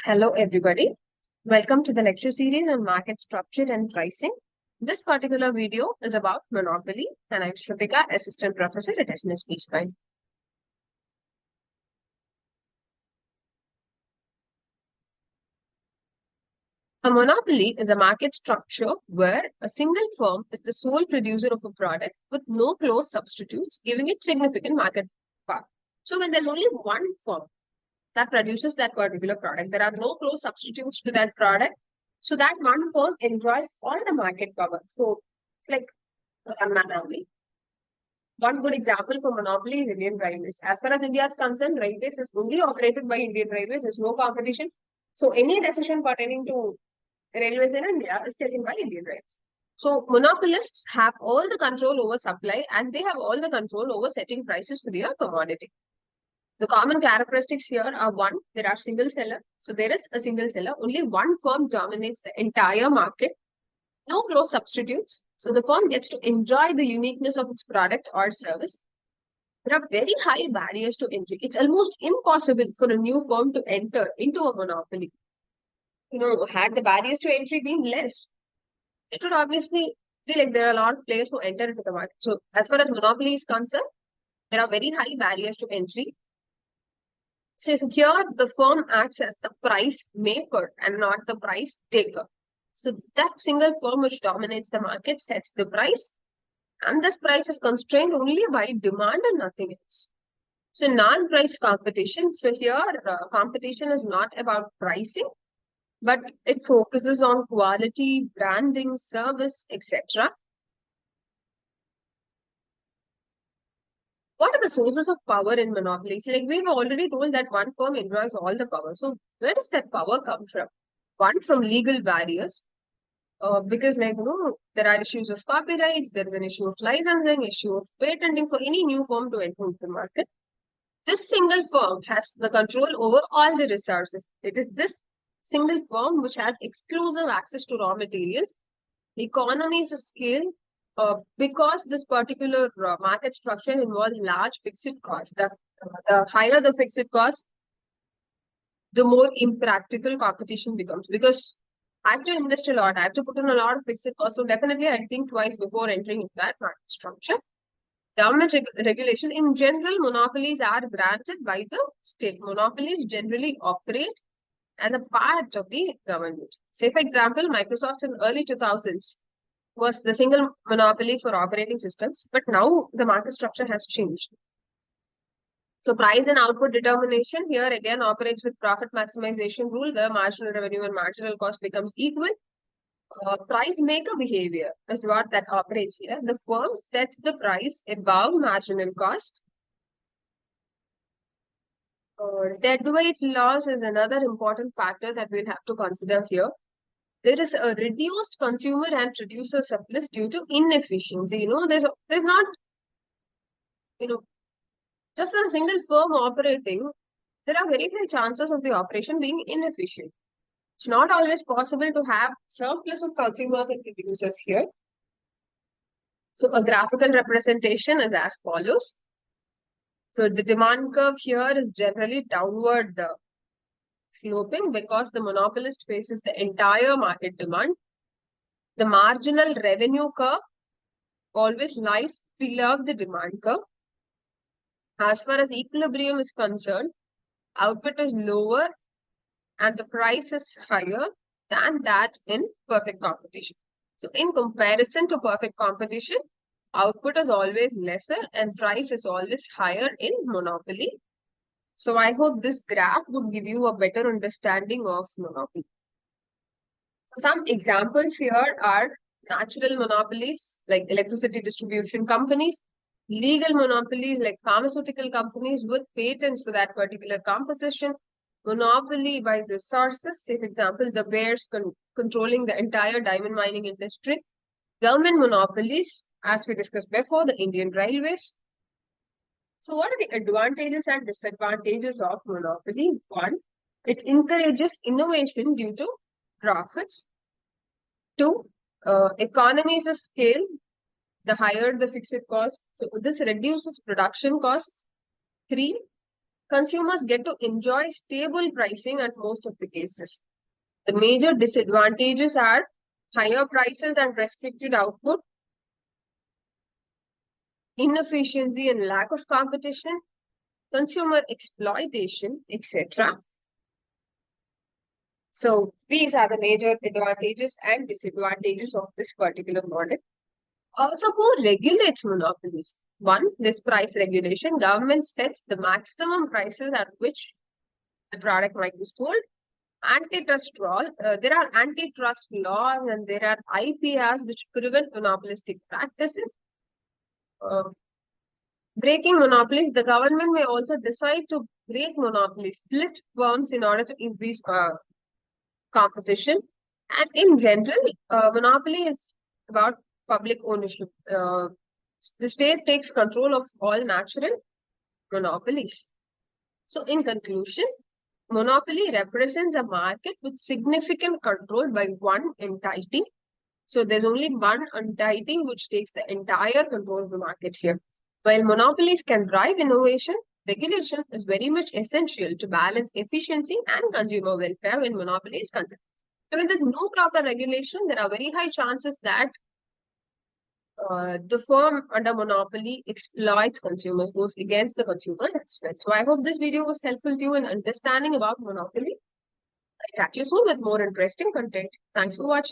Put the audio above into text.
Hello, everybody. Welcome to the lecture series on market structure and pricing. This particular video is about monopoly, and I'm Shrutika, Assistant Professor at SNSP Spine. A monopoly is a market structure where a single firm is the sole producer of a product with no close substitutes, giving it significant market power. So, when there's only one firm that produces that particular product, there are no close substitutes to that product. So that one firm enjoys all the market power. So, like a monopoly. One good example for monopoly is Indian Railways. As far as India is concerned, railways is only operated by Indian Railways. There's no competition. So any decision pertaining to railways in India is taken by Indian Railways. So monopolists have all the control over supply and they have all the control over setting prices for their commodity. The common characteristics here are one, there are single seller. So there is a single seller. Only one firm dominates the entire market. No close substitutes. So the firm gets to enjoy the uniqueness of its product or service. There are very high barriers to entry. It's almost impossible for a new firm to enter into a monopoly. Had the barriers to entry been less, it would obviously be like there are a lot of players who enter into the market. So as far as monopoly is concerned, there are very high barriers to entry. So here the firm acts as the price maker and not the price taker. So that single firm which dominates the market sets the price, and this price is constrained only by demand and nothing else. So non-price competition. So here competition is not about pricing, but it focuses on quality, branding, service, etc. What are the sources of power in monopolies? Like we've already told that one firm enjoys all the power. So where does that power come from? One, from legal barriers. Because there are issues of copyrights, there is an issue of licensing, issue of patenting for any new firm to enter into the market. This single firm has the control over all the resources. It is this single firm which has exclusive access to raw materials, economies of scale, because this particular market structure involves large fixed costs. The higher the fixed cost, the more impractical competition becomes, because I have to invest a lot. I have to put in a lot of fixed costs. So definitely I'll think twice before entering into that market structure. Government regulation. In general, monopolies are granted by the state. Monopolies generally operate as a part of the government. Say, for example, Microsoft in early 2000s was the single monopoly for operating systems, but now the market structure has changed. So price and output determination here again operates with profit maximization rule, where marginal revenue and marginal cost becomes equal. Price maker behavior is what that operates here. The firm sets the price above marginal cost. Deadweight loss is another important factor that we'll have to consider here. There is a reduced consumer and producer surplus due to inefficiency. There's not, just for a single firm operating, there are very high chances of the operation being inefficient. It's not always possible to have surplus of consumers and producers here. So a graphical representation is as follows. So the demand curve here is generally downward sloping because the monopolist faces the entire market demand. The marginal revenue curve always lies below the demand curve. As far as equilibrium is concerned, output is lower and the price is higher than that in perfect competition. So in comparison to perfect competition, output is always lesser and price is always higher in monopoly. So I hope this graph would give you a better understanding of monopoly. Some examples here are natural monopolies like electricity distribution companies, legal monopolies like pharmaceutical companies with patents for that particular composition, monopoly by resources, say for example, the bears controlling the entire diamond mining industry, government monopolies, as we discussed before, the Indian Railways. So what are the advantages and disadvantages of monopoly? One, it encourages innovation due to profits. Two, economies of scale. The higher the fixed cost, so this reduces production costs. Three, consumers get to enjoy stable pricing at most of the cases. The major disadvantages are higher prices and restricted output, inefficiency and lack of competition, consumer exploitation, etc. So these are the major advantages and disadvantages of this particular model. So who regulates monopolies? One, this price regulation. Government sets the maximum prices at which the product might be sold. There are antitrust laws and there are IPRs which prevent monopolistic practices. Uh, Breaking monopolies, the government may also decide to break monopolies, split firms in order to increase competition. And in general, monopoly is about public ownership. The state takes control of all natural monopolies. So, in conclusion, monopoly represents a market with significant control by one entity. So, there's only one entity which takes the entire control of the market here. While monopolies can drive innovation, regulation is very much essential to balance efficiency and consumer welfare when monopoly is concerned. So when there's no proper regulation, there are very high chances that the firm under monopoly exploits consumers, goes against the consumers as well. So I hope this video was helpful to you in understanding about monopoly. I'll catch you soon with more interesting content. Thanks for watching.